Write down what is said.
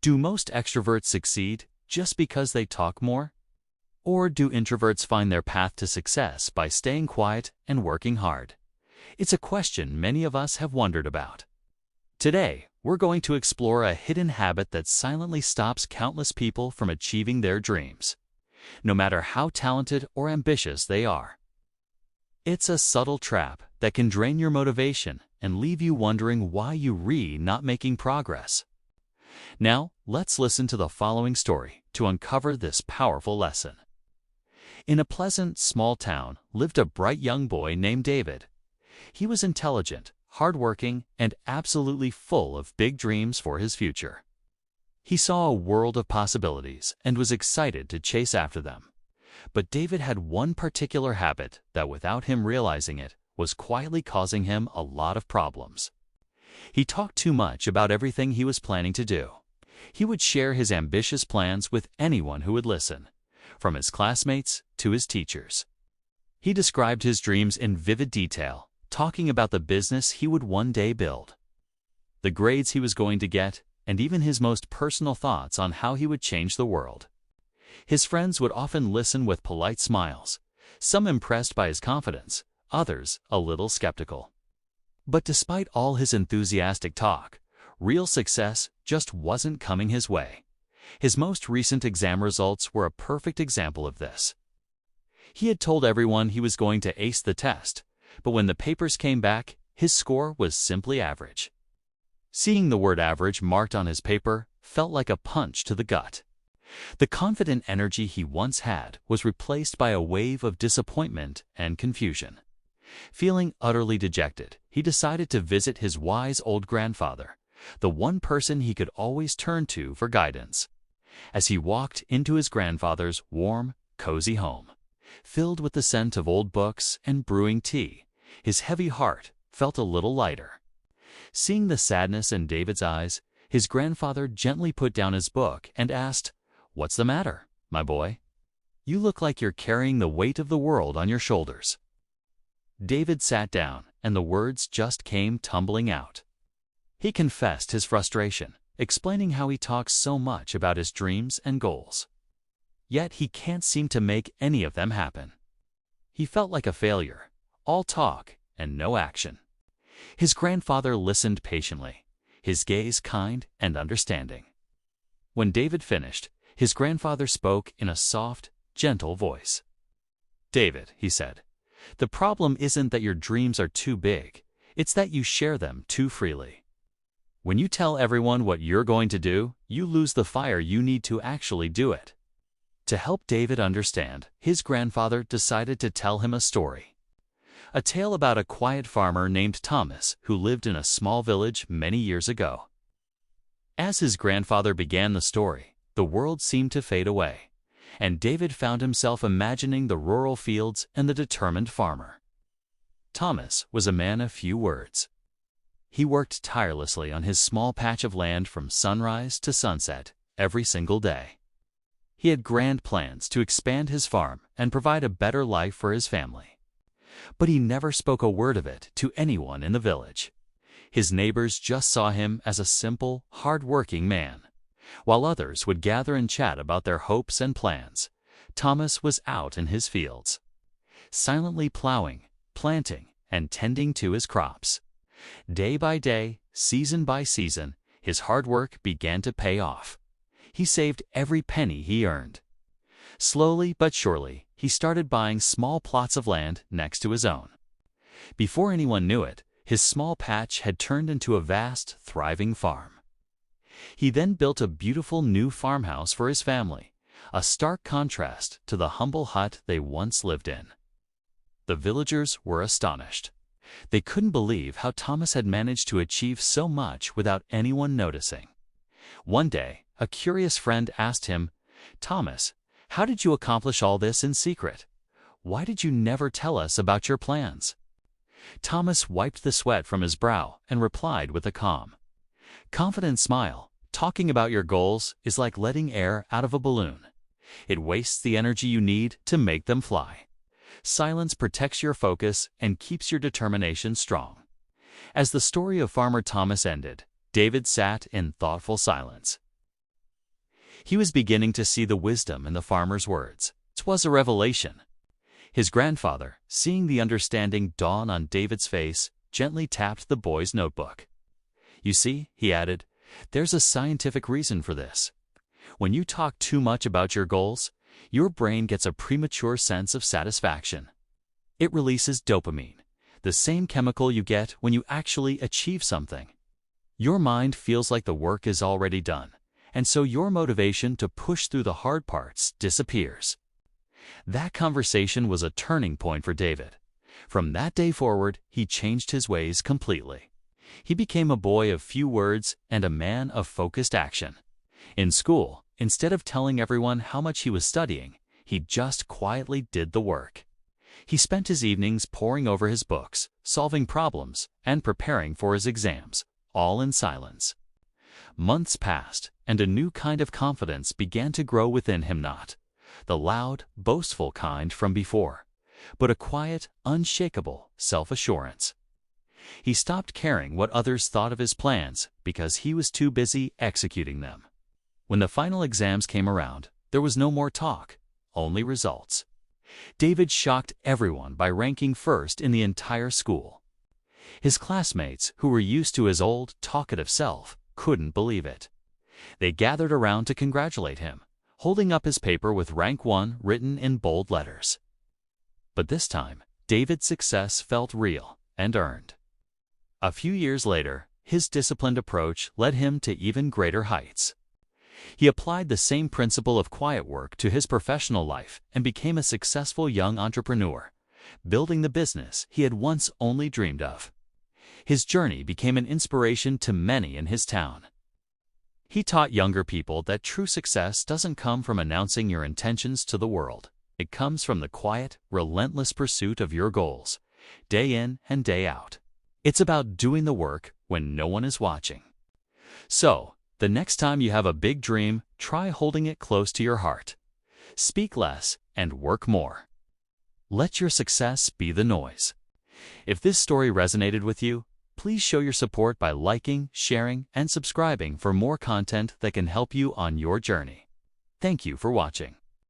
Do most extroverts succeed just because they talk more? Or do introverts find their path to success by staying quiet and working hard? It's a question many of us have wondered about. Today, we're going to explore a hidden habit that silently stops countless people from achieving their dreams, no matter how talented or ambitious they are. It's a subtle trap that can drain your motivation and leave you wondering why you're not making progress. Now, let's listen to the following story to uncover this powerful lesson. In a pleasant, small town lived a bright young boy named David. He was intelligent, hardworking, and absolutely full of big dreams for his future. He saw a world of possibilities and was excited to chase after them. But David had one particular habit that, without him realizing it, was quietly causing him a lot of problems. He talked too much about everything he was planning to do. He would share his ambitious plans with anyone who would listen, from his classmates to his teachers. He described his dreams in vivid detail, talking about the business he would one day build, the grades he was going to get, and even his most personal thoughts on how he would change the world. His friends would often listen with polite smiles, some impressed by his confidence, others a little skeptical. But despite all his enthusiastic talk, real success just wasn't coming his way. His most recent exam results were a perfect example of this. He had told everyone he was going to ace the test, but when the papers came back, his score was simply average. Seeing the word average marked on his paper felt like a punch to the gut. The confident energy he once had was replaced by a wave of disappointment and confusion. Feeling utterly dejected, he decided to visit his wise old grandfather, the one person he could always turn to for guidance. As he walked into his grandfather's warm, cozy home, filled with the scent of old books and brewing tea, his heavy heart felt a little lighter. Seeing the sadness in David's eyes, his grandfather gently put down his book and asked, "What's the matter, my boy? You look like you're carrying the weight of the world on your shoulders." David sat down, and the words just came tumbling out. He confessed his frustration, explaining how he talks so much about his dreams and goals. Yet he can't seem to make any of them happen. He felt like a failure, all talk and no action. His grandfather listened patiently, his gaze kind and understanding. When David finished, his grandfather spoke in a soft, gentle voice. "David," he said, "the problem isn't that your dreams are too big, it's that you share them too freely. When you tell everyone what you're going to do, you lose the fire you need to actually do it." To help David understand, his grandfather decided to tell him a story. A tale about a quiet farmer named Thomas who lived in a small village many years ago. As his grandfather began the story, the world seemed to fade away, and David found himself imagining the rural fields and the determined farmer. Thomas was a man of few words. He worked tirelessly on his small patch of land from sunrise to sunset every single day. He had grand plans to expand his farm and provide a better life for his family. But he never spoke a word of it to anyone in the village. His neighbors just saw him as a simple, hard-working man. While others would gather and chat about their hopes and plans, Thomas was out in his fields, silently plowing, planting, and tending to his crops. Day by day, season by season, his hard work began to pay off. He saved every penny he earned. Slowly but surely, he started buying small plots of land next to his own. Before anyone knew it, his small patch had turned into a vast, thriving farm. He then built a beautiful new farmhouse for his family, a stark contrast to the humble hut they once lived in. The villagers were astonished. They couldn't believe how Thomas had managed to achieve so much without anyone noticing. One day, a curious friend asked him, "Thomas, how did you accomplish all this in secret? Why did you never tell us about your plans?" Thomas wiped the sweat from his brow and replied with a calm, confident smile, "Talking about your goals is like letting air out of a balloon. It wastes the energy you need to make them fly. Silence protects your focus and keeps your determination strong." As the story of Farmer Thomas ended, David sat in thoughtful silence. He was beginning to see the wisdom in the farmer's words. It was a revelation. His grandfather, seeing the understanding dawn on David's face, gently tapped the boy's notebook. "You see," he added, "there's a scientific reason for this. When you talk too much about your goals, your brain gets a premature sense of satisfaction. It releases dopamine, the same chemical you get when you actually achieve something. Your mind feels like the work is already done, and so your motivation to push through the hard parts disappears." That conversation was a turning point for David. From that day forward, he changed his ways completely. He became a boy of few words and a man of focused action. In school, instead of telling everyone how much he was studying, he just quietly did the work. He spent his evenings poring over his books, solving problems, and preparing for his exams, all in silence. Months passed, and a new kind of confidence began to grow within him, not the loud, boastful kind from before, but a quiet, unshakable self-assurance. He stopped caring what others thought of his plans because he was too busy executing them. When the final exams came around, there was no more talk, only results. David shocked everyone by ranking first in the entire school. His classmates, who were used to his old, talkative self, couldn't believe it. They gathered around to congratulate him, holding up his paper with rank 1 written in bold letters. But this time, David's success felt real and earned. A few years later, his disciplined approach led him to even greater heights. He applied the same principle of quiet work to his professional life and became a successful young entrepreneur, building the business he had once only dreamed of. His journey became an inspiration to many in his town. He taught younger people that true success doesn't come from announcing your intentions to the world. It comes from the quiet, relentless pursuit of your goals, day in and day out. It's about doing the work when no one is watching. So, the next time you have a big dream, try holding it close to your heart. Speak less and work more. Let your success be the noise. If this story resonated with you, please show your support by liking, sharing, and subscribing for more content that can help you on your journey. Thank you for watching.